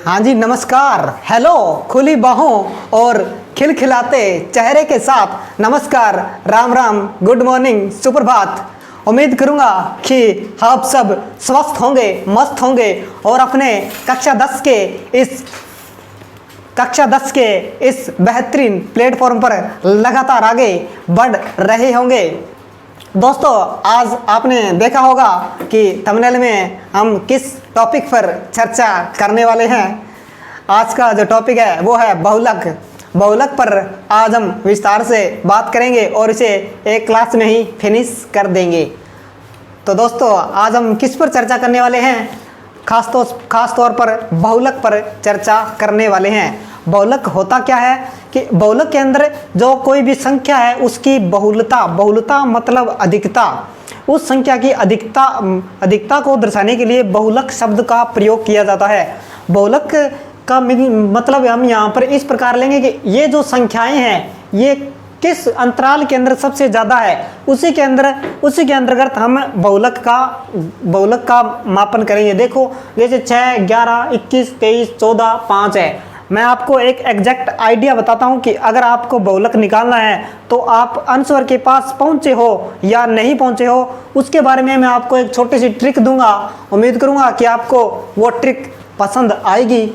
हाँ जी नमस्कार, हेलो, खुली बाहों और खिलखिलाते चेहरे के साथ नमस्कार, राम राम, गुड मॉर्निंग, सुप्रभात। उम्मीद करूँगा कि आप सब स्वस्थ होंगे, मस्त होंगे और अपने कक्षा 10 के इस बेहतरीन प्लेटफॉर्म पर लगातार आगे बढ़ रहे होंगे। दोस्तों, आज आपने देखा होगा कि थंबनेल में हम किस टॉपिक पर चर्चा करने वाले हैं। आज का जो टॉपिक है वो है बहुलक। बहुलक पर आज हम विस्तार से बात करेंगे और इसे एक क्लास में ही फिनिश कर देंगे। तो दोस्तों, आज हम किस पर चर्चा करने वाले हैं? खास तौर पर बहुलक पर चर्चा करने वाले हैं। बहुलक होता क्या है कि बहुलक के अंदर जो कोई भी संख्या है उसकी बहुलता मतलब अधिकता, उस संख्या की अधिकता को दर्शाने के लिए बहुलक शब्द का प्रयोग किया जाता है। बहुलक का मतलब हम यहाँ पर इस प्रकार लेंगे कि ये जो संख्याएं हैं ये किस अंतराल के अंदर सबसे ज़्यादा है, उसी के अंतर्गत हम बहुलक का मापन करेंगे। देखो, जैसे 6, 11, 21, 23, 14, 5 है। मैं आपको एक एग्जैक्ट आइडिया बताता हूं कि अगर आपको बहुलक निकालना है तो आप आंसर के पास पहुंचे हो या नहीं पहुंचे हो, उसके बारे में मैं आपको एक छोटी सी ट्रिक दूंगा। उम्मीद करूंगा कि आपको वो ट्रिक पसंद आएगी।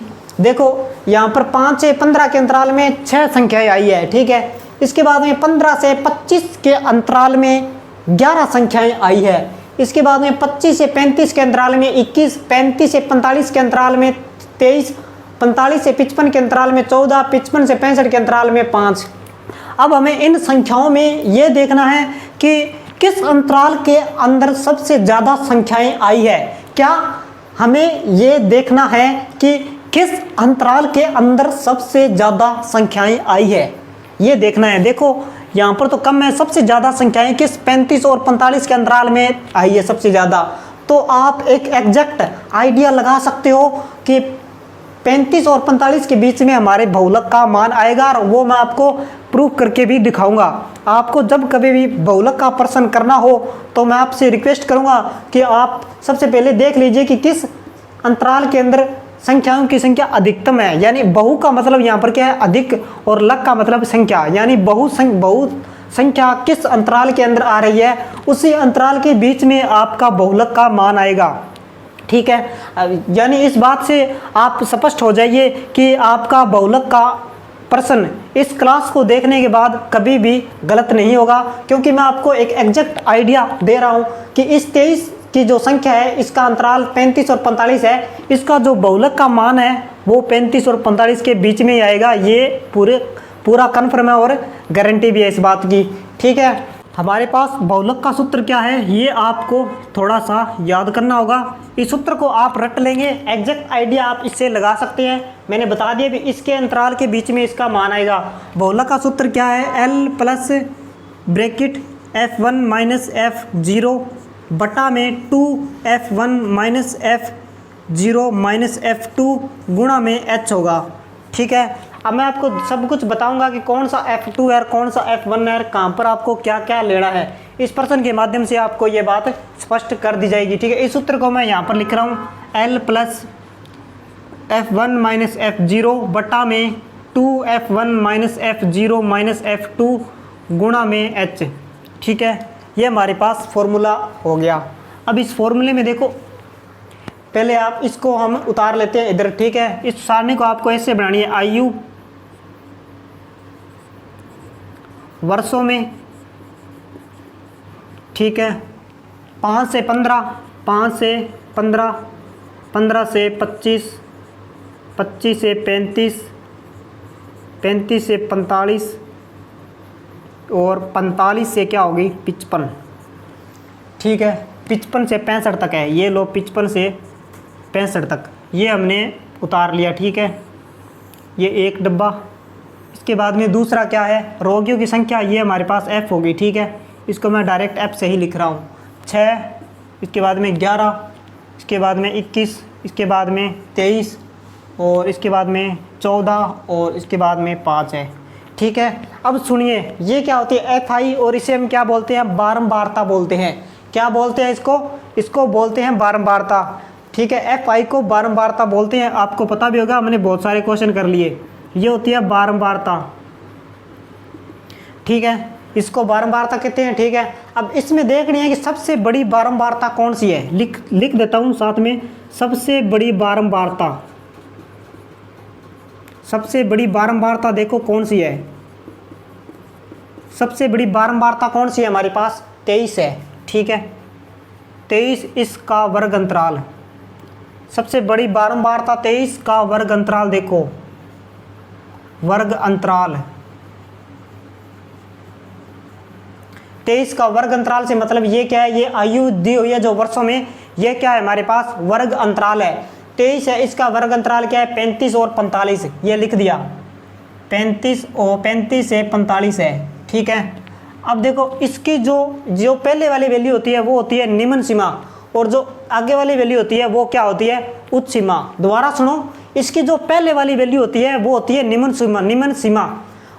देखो, यहाँ पर 5 से 15 के अंतराल में 6 संख्याएं आई है, ठीक है। इसके बाद में 15 से 25 के अंतराल में 11 संख्याएं आई है। इसके बाद में 25 से 35 के अंतराल में 21, 35 से 45 के अंतराल में 23, 45 से 55 के अंतराल में 14, 55 से 65 के अंतराल में 5। अब हमें इन संख्याओं में ये देखना है कि किस अंतराल के अंदर सबसे ज़्यादा संख्याएं आई है। क्या हमें ये देखना है कि किस अंतराल के अंदर सबसे ज़्यादा संख्याएं आई है, ये देखना है। देखो, यहाँ पर तो कम है, सबसे ज़्यादा संख्याएं किस 35 और 45 के अंतराल में आई है सबसे ज़्यादा। तो आप एक एग्जैक्ट आइडिया लगा सकते हो कि 35 और 45 के बीच में हमारे बहुलक का मान आएगा, और वो मैं आपको प्रूव करके भी दिखाऊंगा। आपको जब कभी भी बहुलक का प्रश्न करना हो तो मैं आपसे रिक्वेस्ट करूंगा कि आप सबसे पहले देख लीजिए कि किस अंतराल के अंदर संख्याओं की संख्या अधिकतम है। यानी बहु का मतलब यहाँ पर क्या है, अधिक, और लक का मतलब संख्या। यानी बहु संख्या किस अंतराल के अंदर आ रही है, उसी अंतराल के बीच में आपका बहुलक का मान आएगा, ठीक है। यानी इस बात से आप स्पष्ट हो जाइए कि आपका बहुलक का प्रश्न इस क्लास को देखने के बाद कभी भी गलत नहीं होगा, क्योंकि मैं आपको एक एग्जैक्ट आइडिया दे रहा हूँ कि इस 23 की जो संख्या है इसका अंतराल 35 और 45 है। इसका जो बहुलक का मान है वो 35 और 45 के बीच में ही आएगा। ये पूरा कन्फर्म है और गारंटी भी है इस बात की, ठीक है। हमारे पास बहुलक का सूत्र क्या है ये आपको थोड़ा सा याद करना होगा। इस सूत्र को आप रट लेंगे, एग्जैक्ट आइडिया आप इससे लगा सकते हैं। मैंने बता दिया भी इसके अंतराल के बीच में इसका मान आएगा। बहुलक का सूत्र क्या है, L plus bracket F1 minus F0 बटा में 2F1 minus F0 minus F2 गुणा में H होगा, ठीक है। अब मैं आपको सब कुछ बताऊंगा कि कौन सा F2 है, कौन सा F1 है, कहाँ पर आपको क्या क्या लेना है। इस प्रश्न के माध्यम से आपको ये बात स्पष्ट कर दी जाएगी, ठीक है। इस सूत्र को मैं यहाँ पर लिख रहा हूँ, L plus F1 minus F0 बटा में 2F1 minus F0 minus F2 गुणा में H, ठीक है। ये हमारे पास फॉर्मूला हो गया। अब इस फॉर्मूले में देखो, पहले आप इसको हम उतार लेते हैं इधर, ठीक है। इस सारणी को आपको ऐसे बनानी है, आयु वर्षों में, ठीक है। 5 से 15, 5 से 15, 15 से 25, 25 से 35, 35 से 45 और 45 से क्या होगी 55, ठीक है। 55 से 65 तक है, ये लो 55 से 65 तक ये हमने उतार लिया, ठीक है। ये एक डब्बा। इसके बाद में दूसरा क्या है, रोगियों की संख्या, ये हमारे पास F होगी, ठीक है। इसको मैं डायरेक्ट F से ही लिख रहा हूँ। 6, इसके बाद में 11, इसके बाद में 21, इसके बाद में 23 और इसके बाद में 14 और इसके बाद में 5 है, ठीक है। अब सुनिए, ये क्या होती है FI, और इसे हम क्या बोलते हैं, बारंबारता बोलते हैं। क्या बोलते हैं इसको बोलते हैं बारंबारता, ठीक है। एफ आई को बारंबारता बोलते हैं, आपको पता भी होगा, हमने बहुत सारे क्वेश्चन कर लिए। ये होती है बारंबारता, ठीक है, इसको बारंबारता कहते हैं, ठीक है। अब इसमें देखनी है कि सबसे बड़ी बारंबारता कौन सी है, लिख देता हूँ साथ में, सबसे बड़ी बारंबारता, सबसे बड़ी बारंबारता देखो कौन सी है, सबसे बड़ी बारंबारता कौन सी है हमारे पास, 23 है, ठीक है। 23 इसका वर्ग अंतराल, सबसे बड़ी बारंबारता 23 का वर्ग अंतराल, देखो वर्ग अंतराल 23 का वर्ग अंतराल से मतलब ये क्या है, ये आयु दी हुई है जो वर्षों में, ये क्या है हमारे पास वर्ग अंतराल है। 23 है, इसका वर्ग अंतराल क्या है, 35 और 45, ये लिख दिया 35 और 35 से 45 है, ठीक है। अब देखो इसकी जो पहले वाली वैल्यू होती है वो होती है निम्न सीमा, और जो आगे वाली वैल्यू होती है वो क्या होती है, उच्च सीमा। दोबारा सुनो, इसकी जो पहले वाली वैल्यू होती है वो होती है निम्न सीमा,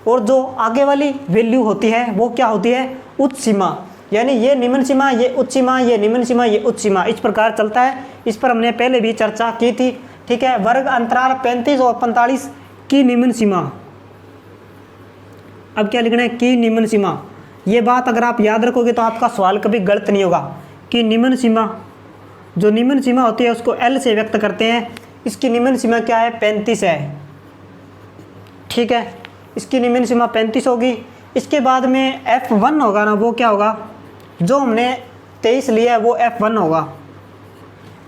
और जो आगे वाली वैल्यू होती है वो क्या होती है, उच्च सीमा। यानी ये निम्न सीमा, ये उच्च सीमा, ये निम्न सीमा, ये उच्च सीमा, इस प्रकार चलता है। इस पर हमने पहले भी चर्चा की थी, ठीक है। वर्ग अंतराल 35 और 45 की निम्न सीमा, अब क्या लिखना है, की निम्न सीमा। ये बात अगर आप याद रखोगे तो आपका सवाल कभी गलत नहीं होगा। कि निम्न सीमा, जो निम्न सीमा होती है उसको L से व्यक्त करते हैं, इसकी निम्न सीमा क्या है, 35 है, ठीक है। इसकी निम्न सीमा 35 होगी। इसके बाद में F1 होगा ना, वो क्या होगा, जो हमने 23 लिया है वो F1 होगा,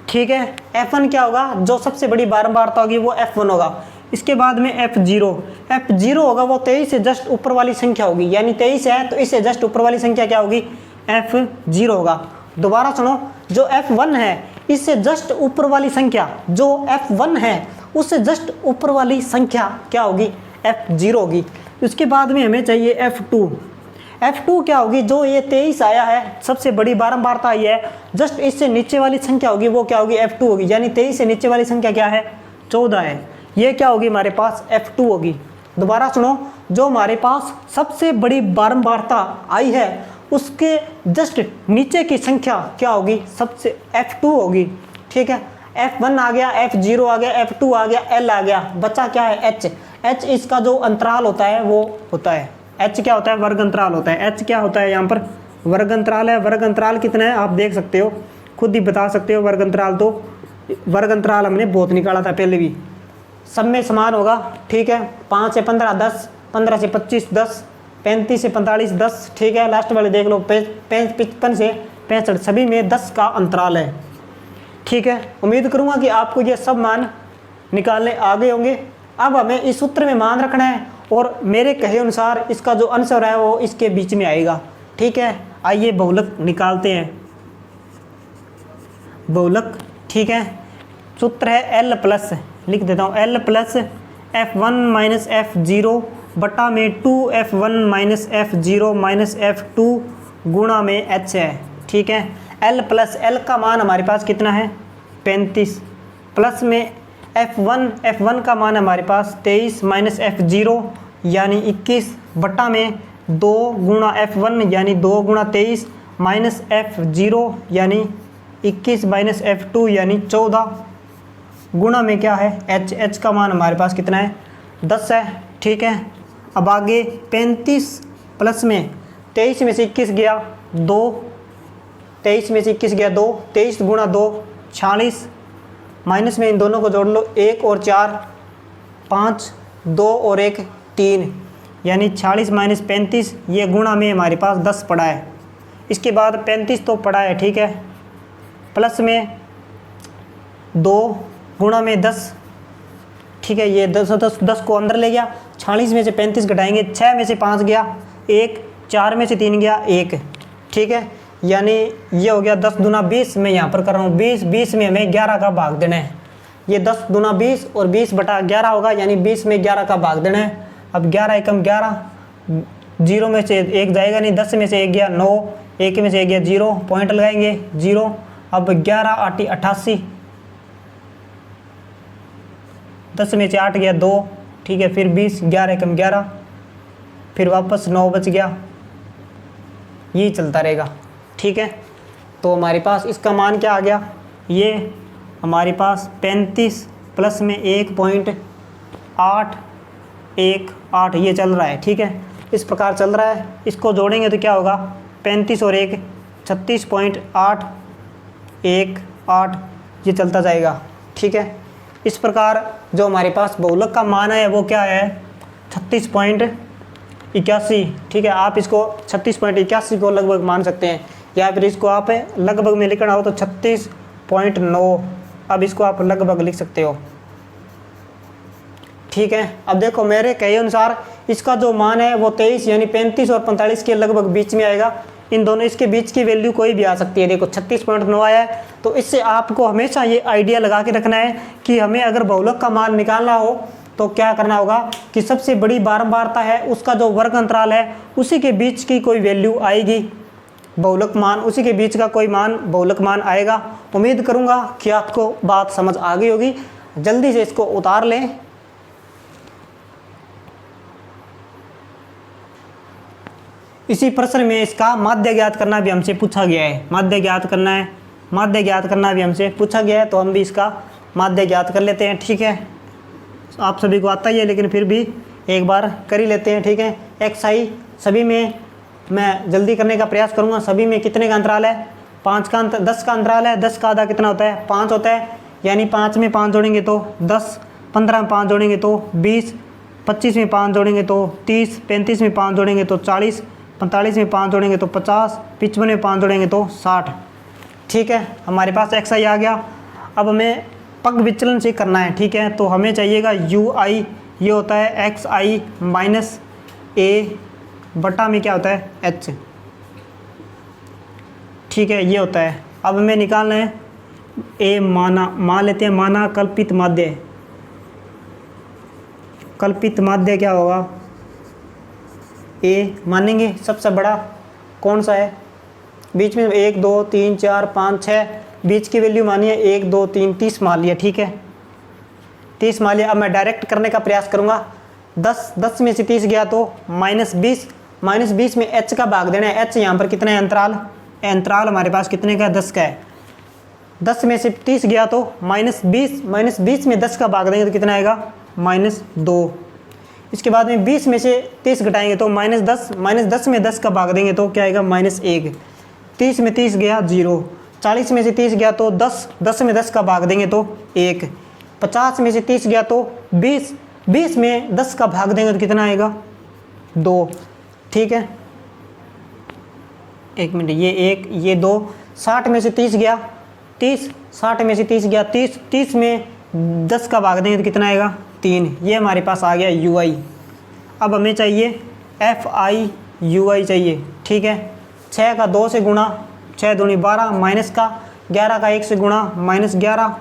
ठीक है। F1 क्या होगा, जो सबसे बड़ी बारंबारता होगी वो F1 होगा। इसके बाद में F0 होगा, वो 23 से जस्ट ऊपर वाली संख्या होगी, यानी 23 है तो इससे जस्ट ऊपर वाली संख्या क्या होगी, F0 होगा। दोबारा सुनो, जो F1 है इससे जस्ट ऊपर वाली संख्या, जो F1 है उससे जस्ट ऊपर वाली संख्या क्या होगी, F0 होगी। उसके बाद में हमें चाहिए F2 क्या होगी, जो ये 23 आया है, सबसे बड़ी बारंबारता आई है, जस्ट इससे नीचे वाली संख्या होगी वो क्या होगी, F2 होगी। यानी 23 से नीचे वाली संख्या क्या है, 14 है, ये क्या होगी हमारे पास, F2 होगी। दोबारा सुनो, जो हमारे पास सबसे बड़ी बारंबारता आई है उसके जस्ट नीचे की संख्या क्या होगी, सबसे F2 होगी, ठीक है। F1 आ गया, F0 आ गया, F2 आ गया, L आ गया, बचा क्या है, H इसका जो अंतराल होता है वो होता है, H क्या होता है, वर्ग अंतराल होता है। H क्या होता है, यहाँ पर वर्ग अंतराल है। वर्ग अंतराल कितना है आप देख सकते हो, खुद ही बता सकते हो। वर्ग अंतराल तो वर्ग अंतराल हमने बहुत निकाला था पहले भी, सब में समान होगा, ठीक है। 5 से 15 10, 15 से 25 10, 35 से 45 10, ठीक है। लास्ट वाले देख लो, 55 से 65, सभी में 10 का अंतराल है, ठीक है। उम्मीद करूँगा कि आपको ये सब मान निकालने आ गए होंगे। अब हमें इस सूत्र में मान रखना है, और मेरे कहे अनुसार इसका जो आंसर है वो इसके बीच में आएगा, ठीक है। आइए बहुलक निकालते हैं, बहुलक, ठीक है। सूत्र है L प्लस, लिख देता हूँ, L plus F1 minus F0 बटा में 2F1 minus F0 minus F2 गुणा में H है, ठीक है। L प्लस L का मान हमारे पास कितना है, 35, प्लस में F1 का मान हमारे पास 23 माइनस F0 यानी 21 बटा में 2 गुणा F1 यानी 2 गुणा 23 माइनस F0 यानी 21 माइनस F2 यानी 14 गुणा में क्या है, H का मान हमारे पास कितना है, 10 है, ठीक है। अब आगे 35 प्लस में 23 में से 21 गया 2, 23 में से 21 गया 2, 23 गुणा 2 46, माइनस में इन दोनों को जोड़ लो, 1 और 4 5, 2 और 1 3, यानी 46 माइनस 35, ये गुणा में हमारे पास 10 पड़ा है। इसके बाद 35 तो पड़ा है, ठीक है, प्लस में 2 गुणा में 10, ठीक है। ये 10 को अंदर ले गया, 46 में से 35 घटाएंगे, 6 में से 5 गया 1, 4 में से 3 गया 1, ठीक है। यानी ये हो गया 10 दूना 20, मैं यहाँ पर कर रहा हूँ 20 में हमें 11 का भाग देना है। ये 10 दूना 20 और 20 बटा 11 होगा, यानी 20 में 11 का भाग देना है। अब 11 एकम 11, 0 में से 1 जाएगा नहीं, 10 में से 1 गया 9, 1 में से 1 गया 0, पॉइंट लगाएंगे 0। अब 11 8 88, 10 में से 8 गया 2, ठीक है। फिर 20, 11 एकम 11, फिर वापस 9 बच गया, यही चलता रहेगा, ठीक है। तो हमारे पास इसका मान क्या आ गया, ये हमारे पास 35 प्लस में 1.818 ये चल रहा है, ठीक है। इस प्रकार चल रहा है, इसको जोड़ेंगे तो क्या होगा, 35 और 1 36.818 ये चलता जाएगा, ठीक है। इस प्रकार जो हमारे पास बहुलक का मान है वो क्या है, 36.81, ठीक है। आप इसको 36.81 को लगभग मान सकते हैं, या फिर इसको आप लगभग में लिखना हो तो 36.9, अब इसको आप लगभग लिख सकते हो, ठीक है। अब देखो मेरे कहे अनुसार इसका जो मान है वो 23 यानी 35 और 45 के लगभग बीच में आएगा। इन दोनों इसके बीच की वैल्यू कोई भी आ सकती है। देखो 36.9 आया है, तो इससे आपको हमेशा ये आइडिया लगा के रखना है कि हमें अगर बहुलक का मान निकालना हो तो क्या करना होगा कि सबसे बड़ी बारंबारता है उसका जो वर्ग अंतराल है उसी के बीच की कोई वैल्यू आएगी, बहुलक मान उसी के बीच का कोई मान बहुलक मान आएगा। उम्मीद करूँगा कि आपको बात समझ आ गई होगी। जल्दी से इसको उतार लें। इसी प्रश्न में इसका माध्य ज्ञात करना भी हमसे पूछा गया है, माध्य ज्ञात करना है, माध्य ज्ञात करना भी हमसे पूछा गया है, तो हम भी इसका माध्य ज्ञात कर लेते हैं, ठीक है। आप सभी को आता ही है लेकिन फिर भी एक बार कर ही लेते हैं, ठीक है। एक्स आई सभी में मैं जल्दी करने का प्रयास करूंगा। सभी में कितने का अंतराल है, 5 का 10 का अंतराल है। 10 का आधा कितना होता है, 5 होता है, यानी 5 में 5 जोड़ेंगे तो 10, 15 में 5 जोड़ेंगे तो 20, 25 में 5 जोड़ेंगे तो 30, 35 में 5 जोड़ेंगे तो 40, 45 में 5 जोड़ेंगे तो 50, 55 में 5 जोड़ेंगे तो 60, ठीक है। हमारे पास एक्स आई आ गया। अब हमें पग विचलन से करना है, ठीक है। तो हमें चाहिएगा यू आई, ये होता है एक्स आई माइनस ए बटा में क्या होता है एच, ठीक है, ये होता है। अब हमें निकालना है ए मान लेते हैं माना कल्पित माध्य। कल्पित माध्य क्या होगा, ए मानेंगे सबसे बड़ा कौन सा है, बीच में 1 2 3 4 5 6 बीच की वैल्यू मानिए 1 2 3 30 मान लिया, ठीक है, 30 मान लिया। अब मैं डायरेक्ट करने का प्रयास करूँगा। 10 में से 30 गया तो -20 में h का भाग देना है। h यहाँ पर कितना है, अंतराल, अंतराल हमारे पास कितने का है, 10 का है। 10 में से 30 गया तो -20 में 10 का भाग देंगे तो कितना आएगा, -2। इसके बाद में 20 में से 30 घटाएंगे तो -10 में 10 का भाग देंगे तो क्या आएगा, -1। 30 में 30 गया 0। 40 में से 30 गया तो 10 में 10 का भाग देंगे तो 1। 50 में से 30 गया तो 20 में 10 का भाग देंगे तो कितना आएगा, 2, ठीक है। 1 मिनट, ये 1 ये 2। 60 में से 30 गया 30, 60 में से 30 गया 30 में 10 का भाग देंगे तो कितना आएगा, 3। ये हमारे पास आ गया यू आई। अब हमें चाहिए एफ आई यू आई चाहिए, ठीक है। 6 का 2 से गुणा, 6 दूनी 12, माइनस का 11 का 1 से गुणा -11,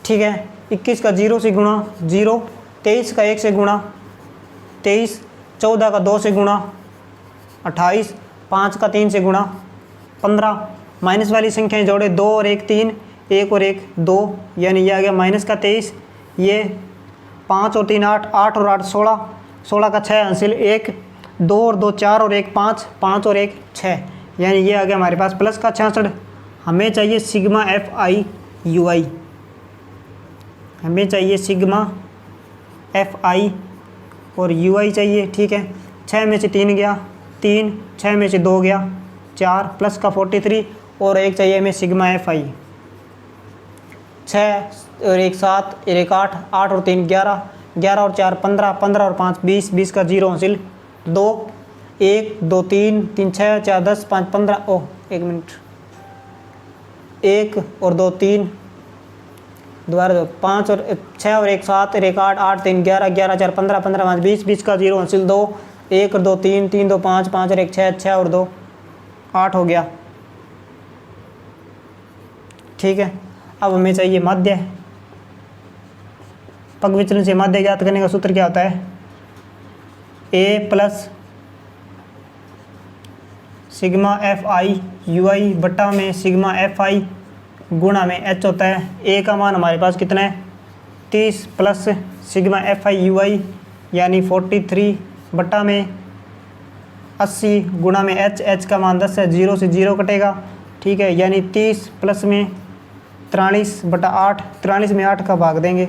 ठीक है। 21 का 0 से गुणा 0, 23 का 1 से गुणा 23, 14 का 2 से गुणा 28, 5 का 3 से गुणा 15, माइनस वाली संख्याएं जोड़े 2 और 1 3, 1 और 1 2, यानी ये आ गया माइनस का 23, ये 5 और 3 8, 8 और 8 16, 16 का 6 हासिल 1, 2 और 2 4 और 1 5, 5 और 1 6, यानी ये आ गया हमारे पास प्लस का 66। हमें चाहिए सिग्मा एफ आई यू आई, हमें चाहिए सिग्मा एफ आई और यू आई चाहिए, ठीक है। 6 में से 3 गया 3, 6 में से 2 गया 4, प्लस का 43 और 1 चाहिए हमें सिग्मा एफ आई। 6 और 1 7 और 1 8, 8 और 3 11, 11 और 4 15, 15 और 5 20, 20 का 0 हासिल 2, 1 2 3 3 6 4 10 5 15, ओह 1 मिनट, 1 और 2 3, दोबारा 5 और 6 और 1 7 और 1 8, 8 3 11, 11 4 15, 15 5 20, 20 का 0 हासिल 2, 1 और 2 3 3 2 5, 5 और 1 6, 6 और 2 8 हो गया, ठीक है। अब हमें चाहिए माध्य। पग विचलन से माध्य ज्ञात करने का सूत्र क्या होता है, A plus sigma F I U I बट्टा में सिग्मा एफ आई गुणा में एच होता है। ए का मान हमारे पास कितना है 30 plus sigma F I U I यानी 43 बट्टा में 80 गुणा में एच, एच का मान 10 है, 0 से 0 कटेगा, ठीक है, यानी 30 प्लस में 43/8, 43 में 8 का भाग देंगे,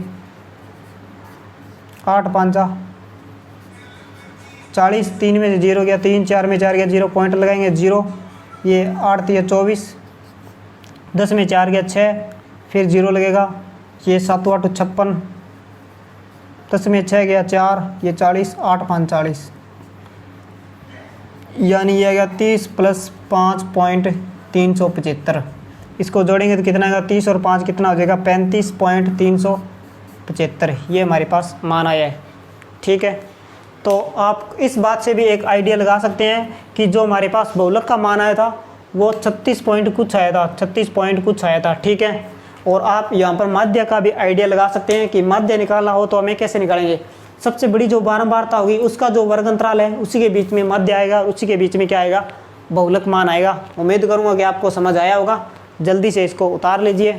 8 5 40, 3 में से 0 गया 3, 4 में 4 गया 0, पॉइंट लगाएंगे 0, ये 8 3 24, 10 में 4 गया 6, फिर 0 लगेगा, ये 7 8 56, 10 में 6 गया 4, ये 40, 8 5 40, यानी ये आ गया 30 प्लस 5.375। इसको जोड़ेंगे तो कितना आएगा, 30 और 5 कितना हो जाएगा, 35.375। ये हमारे पास मान आया है। ठीक है, तो आप इस बात से भी एक आइडिया लगा सकते हैं कि जो हमारे पास बहुलक का मान आया था वो 36 पॉइंट कुछ आया था, 36 पॉइंट कुछ आया था। ठीक है, और आप यहाँ पर माध्य का भी आइडिया लगा सकते हैं कि माध्य निकालना हो तो हमें कैसे निकालेंगे। सबसे बड़ी जो बारंबारता होगी उसका जो वर्ग अंतराल है उसी के बीच में माध्य आएगा, उसी के बीच में क्या आएगा, बहुलक मान आएगा। उम्मीद करूँगा कि आपको समझ आया होगा। जल्दी से इसको उतार लीजिए।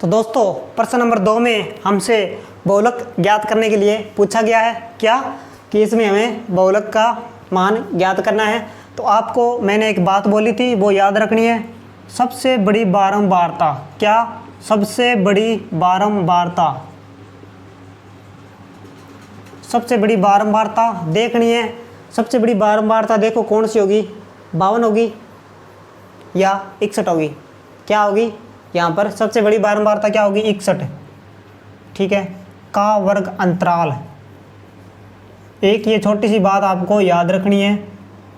तो दोस्तों प्रश्न नंबर 2 में हमसे बहुलक ज्ञात करने के लिए पूछा गया है क्या, कि इसमें हमें बहुलक का मान ज्ञात करना है। तो आपको मैंने एक बात बोली थी वो याद रखनी है, सबसे बड़ी बारंबारता। क्या, सबसे बड़ी बारंबारता, सबसे बड़ी बारंबारता देखनी है। सबसे बड़ी बारंबारता देखो कौन सी होगी, 52 होगी या 61 होगी। क्या होगी, यहाँ पर सबसे बड़ी बारंबारता क्या होगी, 61। ठीक है, का वर्ग अंतराल। एक ये छोटी सी बात आपको याद रखनी है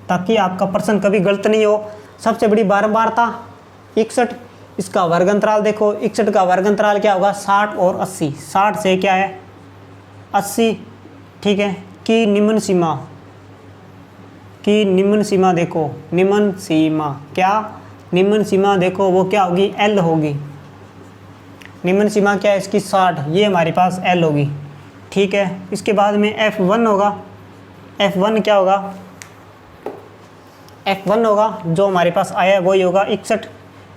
ताकि आपका प्रश्न कभी गलत नहीं हो। सबसे बड़ी बारंबारता 61, इसका वर्ग अंतराल देखो, 61 का वर्ग अंतराल क्या होगा, 60 और 80। 60 से क्या है 80। ठीक है, की निम्न सीमा, की निम्न सीमा देखो, निम्न सीमा क्या, निम्न सीमा देखो वो क्या होगी, L होगी। निम्न सीमा क्या है इसकी 60, ये हमारे पास L होगी। ठीक है, इसके बाद में F1 होगा। F1 क्या होगा, F1 होगा जो हमारे पास आया है वही होगा 61।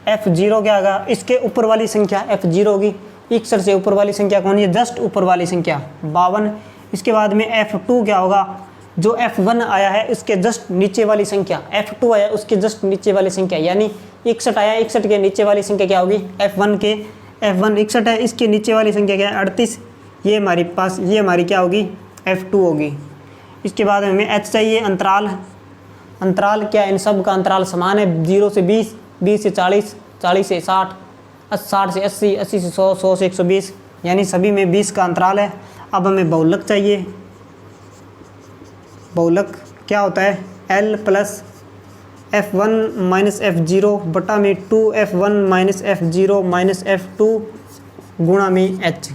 F0 क्या होगा, इसके ऊपर वाली संख्या F0 होगी। 61 से ऊपर वाली संख्या कौन है, जस्ट ऊपर वाली संख्या 52। इसके बाद में F2 क्या होगा, जो F1 आया है इसके जस्ट नीचे वाली संख्या, F2 आया उसके जस्ट नीचे वाली संख्या, यानी 61 आया, 61 के नीचे वाली संख्या क्या होगी, F1 के, F1 61 है, इसके नीचे वाली संख्या क्या है 38। ये हमारे पास, ये हमारी क्या होगी, F2 होगी। इसके बाद हमें H चाहिए, अंतराल। अंतराल क्या है, इन सब का अंतराल समान है, 0 से 20, 20 से 40, 40 से 60, 60 से 80, 80 से 100, 100 से 120, यानी सभी में 20 का अंतराल है। अब हमें बहुलक चाहिए। बहुलक क्या होता है, L plus F1 minus F0 बटा में 2F1 minus F0 minus F2 गुणा में H।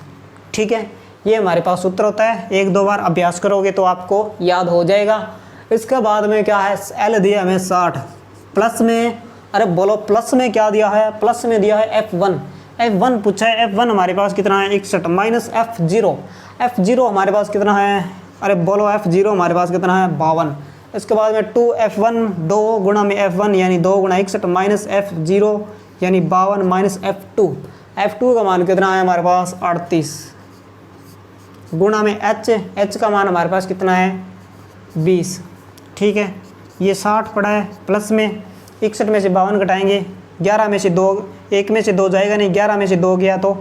ठीक है, ये हमारे पास सूत्र होता है। 1-2 बार अभ्यास करोगे तो आपको याद हो जाएगा। इसके बाद में क्या है, L दिया हमें 60, प्लस में, अरे बोलो प्लस में क्या दिया है, प्लस में दिया है F1। F1 पूछा है, F1 हमारे पास कितना है 61 माइनस F0। F0 हमारे पास कितना है, अरे बोलो F0 हमारे पास कितना है 52। इसके बाद में 2F1 2 गुणा में F1 यानी 2 गुणा 61 माइनस F0 यानी 52 माइनस F2। F2 का मान कितना है हमारे पास 38 गुणा में H का मान हमारे पास कितना है 20। ठीक है, ये 60 पड़ा है, प्लस में 61 में से 52 घटाएंगे, 11 में से 2, 1 में से 2 जाएगा नहीं, 11 में से 2 गया तो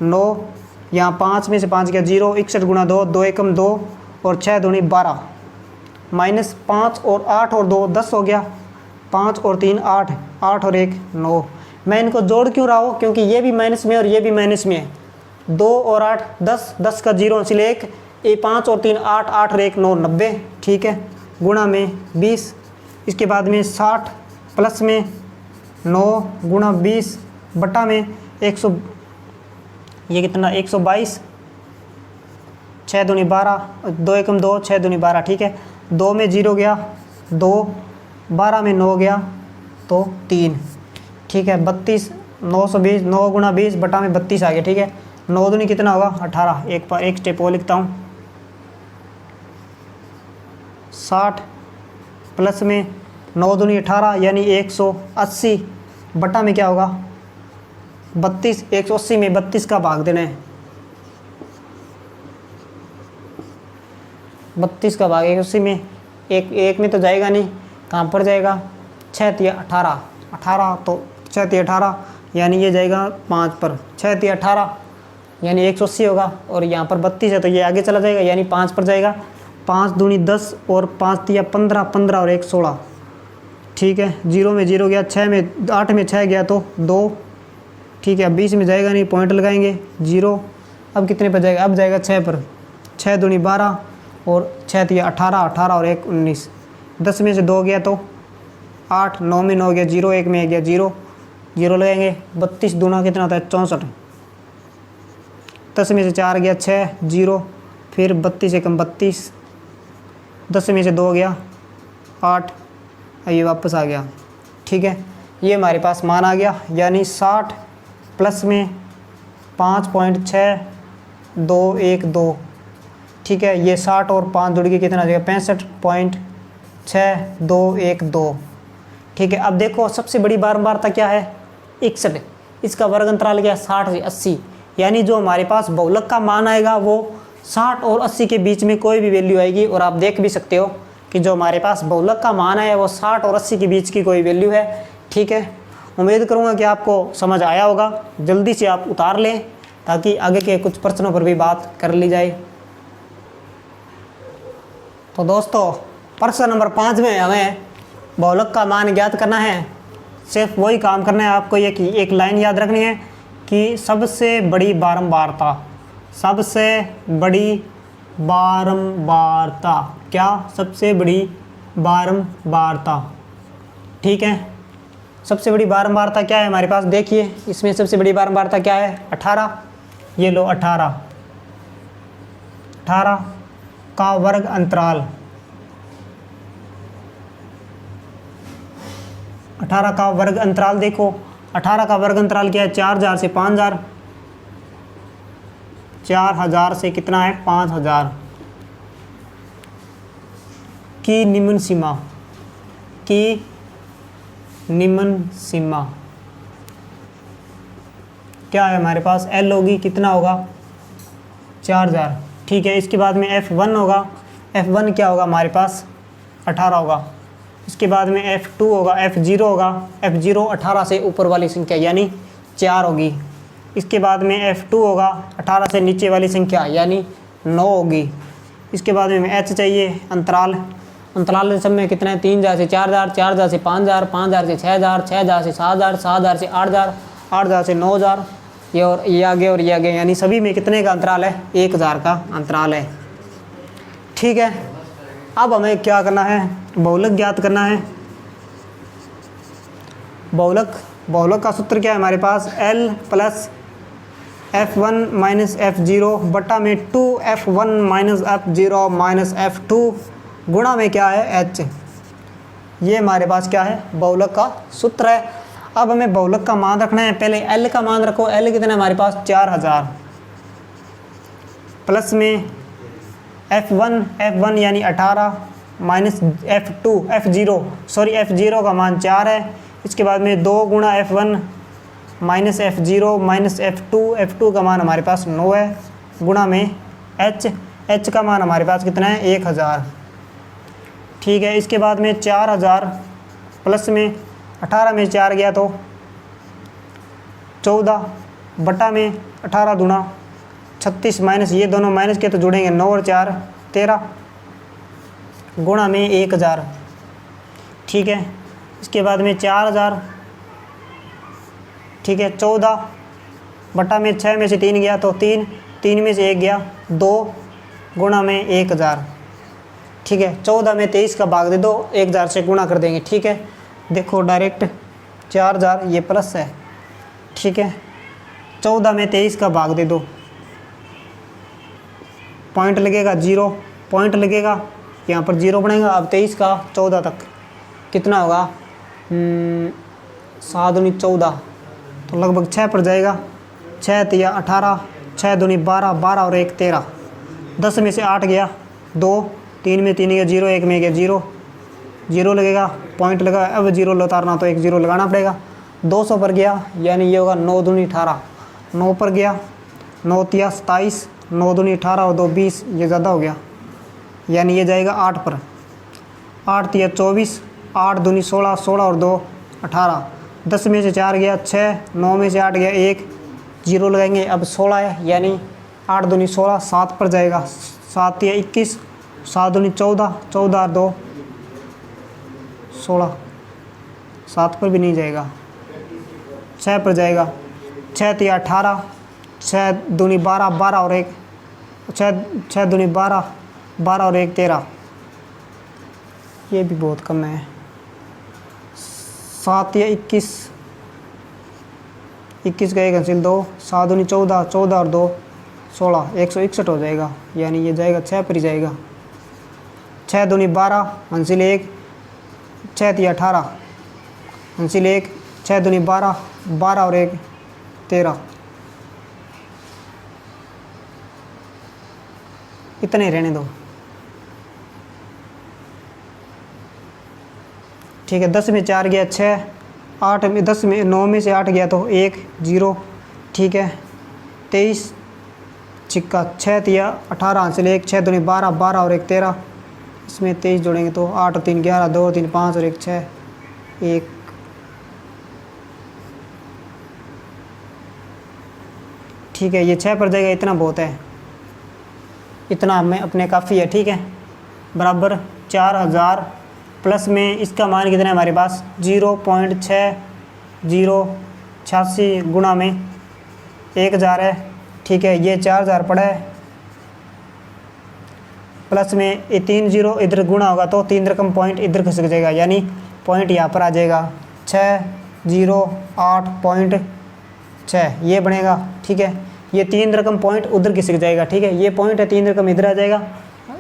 9, यहाँ 5 में से 5 गया 0, 61 गुणा 2, 2 एकम 2 और 6 दूनी 12, माइनस 5 और 8 और 2 10 हो गया, 5 और 3 8, 8 और 1 9। मैं इनको जोड़ क्यों रहा हूँ, क्योंकि ये भी माइनस में और ये भी माइनस में है। 2 और 8 10, 10 का 0 इसलिए 1, ये 5 और 3 8, 8 और 1 9 90। ठीक है, गुणा में 20। इसके बाद में 60 प्लस में 9 गुणा 20 बटा में 100, ये कितना 122, 6 दूनी 12, 2 एकम 2, 6 दूनी 12। ठीक है, 2 में 0 गया 2, 12 में 9 गया तो 3। ठीक है, 32, 920, 9 गुणा 20 बटा में 32 आ गया। ठीक है, 9 दूनी कितना होगा 18। एक स्टेप और लिखता हूँ, 60 प्लस में 9 दूनी 18 यानी 180 बटा में क्या होगा 32। 180 में 32 का भाग देना है, 32 का भाग 180 में, एक में तो जाएगा नहीं, कहाँ पर जाएगा, 6 तिया 18, 18 तो 6 तिया 18 यानी ये जाएगा 5 पर, 6 तिया 18 यानी 180 होगा, और यहाँ पर 32 है तो ये आगे चला जाएगा यानी 5 पर जाएगा। 5 दूनी 10 और 5 तिया 15, 15 और 1 16, ठीक है। 0 में 0 गया, 6 में 8 में 6 गया तो 2, ठीक है। अब 20 में जाएगा नहीं, पॉइंट लगाएंगे 0। अब कितने पर जाएगा, अब जाएगा 6 पर, 6 दूनी 12 और 6 तिया 18, 18 और 1 19। 10 में से 2 गया तो 8, 9 में 9 गया 0, 1 में गया 0, 0 लगाएंगे। 32 दूना कितना होता है 64। 10 में से 4 गया 6, 0, फिर 32 से कम 32, 10 में से 2 गया 8, ये वापस आ गया, ठीक है। ये हमारे पास मान आ गया, यानी 60 प्लस में 5.6212, ठीक है। ये 60 और 5 जुड़ के कितना आ जाएगा, 65.6212, ठीक है। अब देखो सबसे बड़ी बारंबारता क्या है, 61, इसका वर्ग अंतराल क्या है 60 से 80, यानी जो हमारे पास बहुलक का मान आएगा वो 60 और 80 के बीच में कोई भी वैल्यू आएगी। और आप देख भी सकते हो कि जो हमारे पास बहुलक का मान है वो 60 और 80 के बीच की कोई वैल्यू है, ठीक है। उम्मीद करूँगा कि आपको समझ आया होगा, जल्दी से आप उतार लें ताकि आगे के कुछ प्रश्नों पर भी बात कर ली जाए। तो दोस्तों प्रश्न नंबर 5 में हमें बहुलक का मान ज्ञात करना है। सिर्फ वही काम करना है आपको, एक लाइन याद रखनी है कि सबसे बड़ी बारंबारता, सबसे बड़ी बारंबारता क्या, सबसे बड़ी बारंबारता, ठीक है। सबसे बड़ी बारंबारता क्या है हमारे पास, देखिए इसमें सबसे बड़ी बारंबारता क्या है 18, ये लो 18, 18 का वर्ग अंतराल, 18 का वर्ग अंतराल देखो, 18 का वर्ग अंतराल क्या है 4000 से 5000, 4000 से कितना है 5000 की निम्न सीमा, की निम्न सीमा क्या है हमारे पास, L होगी कितना होगा 4000, ठीक है। इसके बाद में F1 होगा, F1 क्या होगा हमारे पास 18 होगा। इसके बाद में F2 होगा, F0 होगा, F0 18 से ऊपर वाली संख्या यानी 4 होगी। इसके बाद में F2 होगा 18 से नीचे वाली संख्या यानी 9 होगी। इसके बाद में H चाहिए अंतराल, अंतराल समय कितना है 3000 से 4000, 4000 से 5000, 5000 से 6000, 6000 से 7000, 7000 से 8000, 8000 से 9000, ये और ये आगे और ये आगे, यानी सभी में कितने का अंतराल है 1000 का अंतराल है, ठीक है। अब हमें क्या करना है, बहुलक ज्ञात करना है। बहुलक का सूत्र क्या है हमारे पास, L plus F1 minus F0 बटा में 2F1 minus F0 minus F2 गुणा में क्या है H। ये हमारे पास क्या है बहुलक का सूत्र है। अब हमें बहुलक का मान रखना है, पहले L का मान रखो, L कितना है हमारे पास 4000 प्लस में F1 यानी 18 माइनस F0 का मान 4 है। इसके बाद में 2 गुणा F1 minus F0 minus F2 का मान हमारे पास 9 है, गुणा में H का मान हमारे पास कितना है 1000, ठीक है। इसके बाद में 4000 प्लस में 18 में 4 गया तो 14 बटा में 18 दूना 36 माइनस ये दोनों माइनस के तो जुड़ेंगे 9 और 4 13 गुणा में 1000, ठीक है। इसके बाद में 4000, ठीक है। 14 बटा में 6 में से 3 गया तो 3 में से 1 गया 2 गुणा में 1000, ठीक है। 14 में 23 का भाग दे दो, 1000 से गुणा कर देंगे, ठीक है। देखो डायरेक्ट 4000 ये प्लस है, ठीक है। 14 में 23 का भाग दे दो, पॉइंट लगेगा 0, पॉइंट लगेगा यहाँ पर 0 बनेगा। अब 23 का 14 तक कितना होगा 7 दूनी 14 तो लगभग 6 पर जाएगा, 6 तिया 18, 6 दूनी 12, 12 और 1 13, 10 में से 8 गया 2, 3 में 3 गया 0, 1 में गया 0 लगेगा, पॉइंट लगा। अब 0 उतारना तो 1 0 लगाना पड़ेगा। 200 पर गया यानी ये होगा 9 दूनी 18, 9 पर गया 9 तिया 27, 9 दूनी 18 और 2 20, ये ज़्यादा हो गया यानी ये जाएगा 8 पर, 8 तिया 24, 8 दूनी 16, 16 और 2 18, 10 में से 4 गया 6, 9 में से 8 गया 1, 0 लगाएंगे। अब 16 है यानी 8 दूनी 16, 7 पर जाएगा, 7 या 21, 7 दूनी 14, 14 और 2 16, 7 पर भी नहीं जाएगा, 6 पर जाएगा, 6 या 18, 6 दूनी 12, 12 और 1, 6 दूनी 12, 12 और 1 13, ये भी बहुत कम है। 7 या 21, 21 का 1 हासिल 2, 7 दूनी 14, 14 और 2 16, 161 हो जाएगा, यानी ये जाएगा 6 पर ही जाएगा। 6 दूनी 12 हासिल 1, 6 या 18 हासिल 1, 6 दूनी 12, 12 और 1 13, इतने रहने दो। ठीक है, 10 में 4 गया 6, 8 में 10 में 9 में से 8 गया तो 1 0, ठीक है। 23 छिक्का 6 या 18 हासिल 1, 6 दूनी 12, 12 और 1 13, इसमें 23 जोड़ेंगे तो 8 और 3 11, 2 और 3 5 और 1 6, 1, ठीक है। ये 6 पर जाएगा, इतना बहुत है, इतना हमें अपने काफ़ी है, ठीक है। बराबर 4000 प्लस में इसका मान कितना है हमारे पास 0.6086 गुणा में 1000 है, ठीक है। ये 4000 पड़ा है, प्लस में ये 3 0 इधर गुणा होगा तो 3 रकम पॉइंट इधर खिसक जाएगा, यानी पॉइंट यहाँ पर आ जाएगा 608.6, ये बनेगा, ठीक है। ये 3 रकम पॉइंट उधर खिसक जाएगा, ठीक है। ये पॉइंट है, 3 रकम इधर आ जाएगा,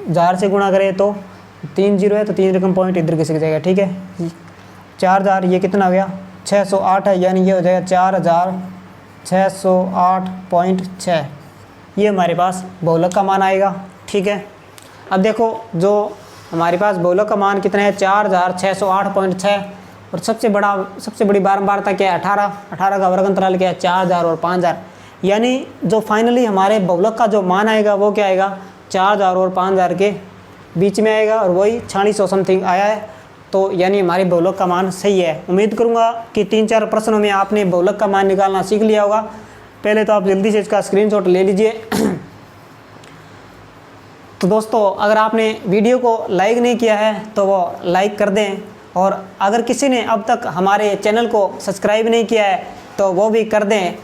1000 से गुणा करें तो 3 0 है तो 3 रकम पॉइंट इधर खिसक जाएगा, ठीक है। 4000 ये कितना हो गया 608 है, यानी ये हो जाएगा 4608.6, ये हमारे पास बहुलक का मान आएगा, ठीक है। अब देखो जो हमारे पास बहुलक का मान कितना है 4608.6, और सबसे बड़ी बारंबारता क्या है 18, 18 का वर्ग अंतराल क्या है 4000 और 5000, यानी जो फाइनली हमारे बहुलक का जो मान आएगा वो क्या आएगा 4000 और 5000 के बीच में आएगा, और वही 4600 समथिंग आया है। तो यानी हमारे बहुलक का मान सही है। उम्मीद करूंगा कि 3-4 प्रश्नों में आपने बहुलक का मान निकालना सीख लिया होगा। पहले तो आप जल्दी से इसका स्क्रीनशॉट ले लीजिए। तो दोस्तों अगर आपने वीडियो को लाइक नहीं किया है तो वो लाइक कर दें, और अगर किसी ने अब तक हमारे चैनल को सब्सक्राइब नहीं किया है तो वो भी कर दें,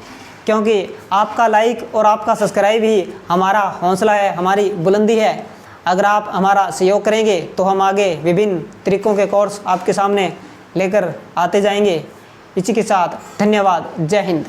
क्योंकि आपका लाइक और आपका सब्सक्राइब ही हमारा हौसला है, हमारी बुलंदी है। अगर आप हमारा सहयोग करेंगे तो हम आगे विभिन्न तरीकों के कोर्स आपके सामने लेकर आते जाएंगे। इसी के साथ धन्यवाद, जय हिंद।